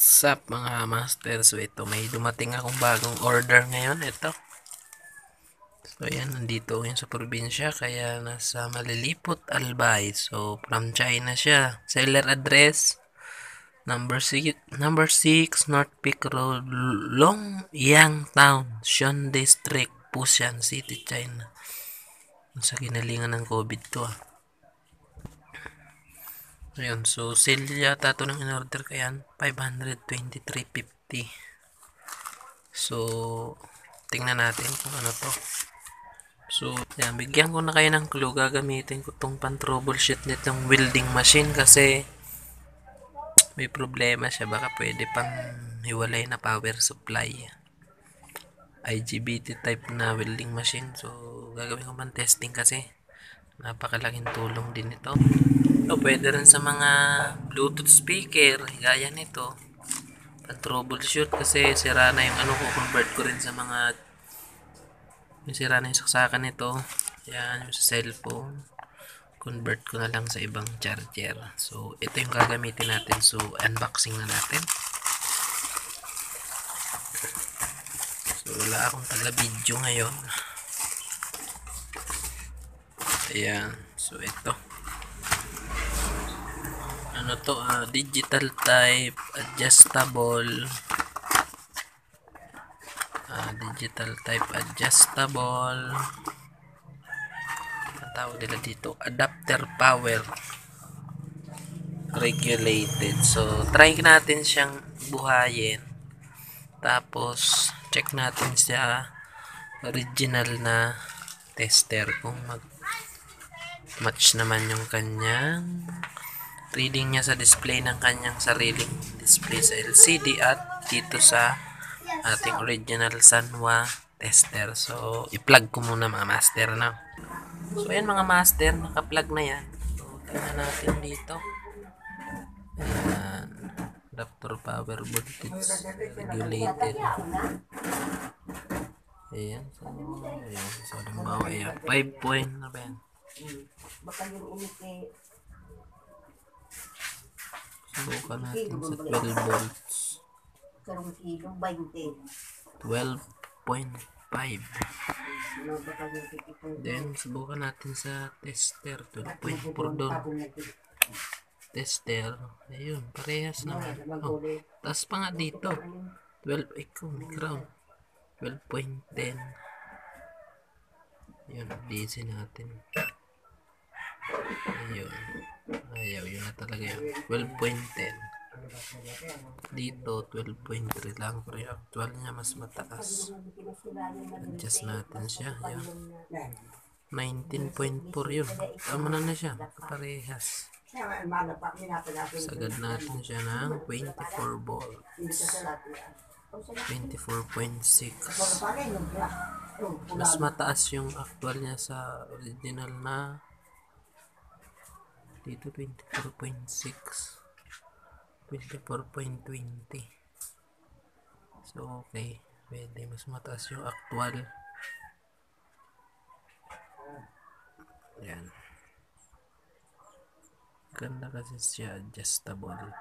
What's up mga master? So ito, may dumating akong bagong order ngayon. Ito. So yan, nandito yung sa probinsya. Kaya nasa Malilipot, Albay. So from China siya. Seller address, number 6 North Peak Road, Longyang Town, Shun District, Pusan City, China. Sa kinalingan ng COVID to ah. Ayun, so sale yata ito ng in-order ko yan, 523.50. So, tingnan natin kung ano to. So, yan, bigyan ko na kayo ng clue. Gagamitin ko itong pan-troubleshoot nitong welding machine kasi may problema siya. Baka pwede pang hiwalay na power supply. IGBT type na welding machine. So, gagawin ko man testing kasi napakalaking tulong din ito. So, pwede rin sa mga Bluetooth speaker, gaya nito. Pan-troubleshoot kasi sira na yung ano ko, convert ko rin sa mga yung sira na yung saksakan nito. Yan, yung sa cellphone. Convert ko na lang sa ibang charger. So, ito yung gagamitin natin. So, unboxing na natin. So, wala akong taga-video ngayon. Ayan. So, ito. Ano to? Digital type, adjustable. Digital type adjustable. Ang tawag nila dito, adapter power regulated. So, try natin siyang buhayin. Tapos, check natin sa original na tester kung mag-match naman yung kanyang reading niya sa display ng kanyang sariling display sa LCD at dito sa ating original Sanwa tester. So, i-plug ko muna mga master na. So, ayan mga master, naka-plug na yan. So, tingnan natin dito. Ayan. Adapter power voltage regulated. Ayan. So, ayan. So, halimbawa, ayan. 5 point na ba yan? Subukan natin sa 12 volts. 12.5. Then, subukan natin sa tester. 12.4 doon. Tester. Ayun, parehas naman. Oh, taas pa nga dito. 12, ikaw, may ground. 12.10. Ayun, DC natin. Ayun. Ayaw, yun na talaga yun. 12.10. Dito, 12.3 lang. Pero yung actual niya mas mataas. Adjust natin siya. Yan. 19.4 yun. Tama na siya. Parehas. Sagad natin siya ng 24 volts. 24.6. Mas mataas yung actual niya sa original na dito 24.6. 24.20. So, okay. Pwede. Mas mataas yung actual. Ayan. Ganda kasi siya. Adjustable.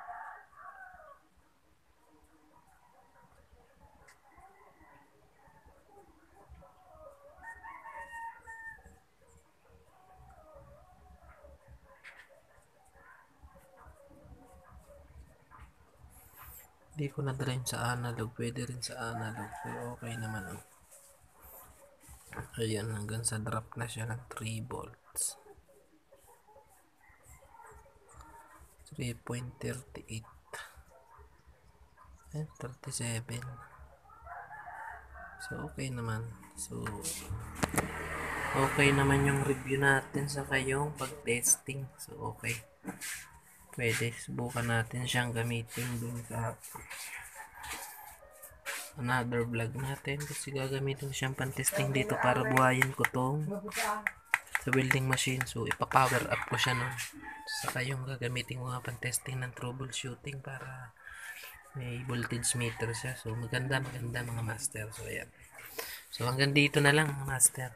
Hindi ko nadala yun sa analog. Pwede rin sa analog. Pero okay naman. Oh. Ayan. Hanggang sa drop na siya ng 3 volts. 3.38. 37. So, okay naman. So, okay naman yung review natin sa kayong pag-testing. So, okay. Pwede. Subukan natin siyang gamitin dun sa another vlog natin. Kasi gagamitin siyang pan-testing dito para buhayin ko tong sa welding machine. So, ipapower up ko siya nun. Saka yung gagamitin ko nga pan-testing ng troubleshooting para may voltage meter siya. So, maganda mga master. So, ayan. So, hanggang dito na lang mga master.